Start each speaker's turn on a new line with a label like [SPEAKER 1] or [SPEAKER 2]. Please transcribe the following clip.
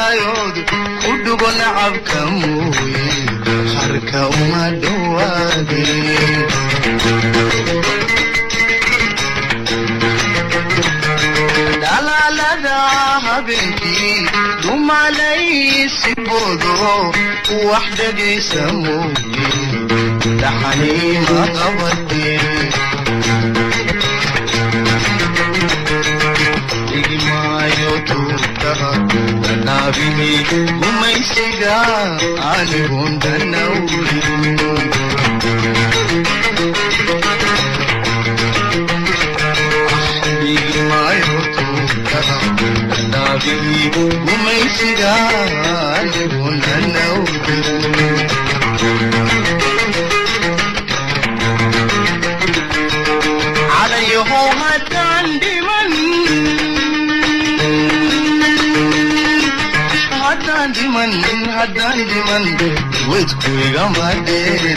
[SPEAKER 1] dhaayod ku dhugo nacabka mooye harka uma dhowaade dhalaalada habeenkii dumalaysi boodo wax dhegaysa mooye dhaxaniima qabadee nabihi gumaysiga anigun danawrin nabihi gumaysiga anigun danawrin عليه هدان دمن هدان دمن وتكوي غماديري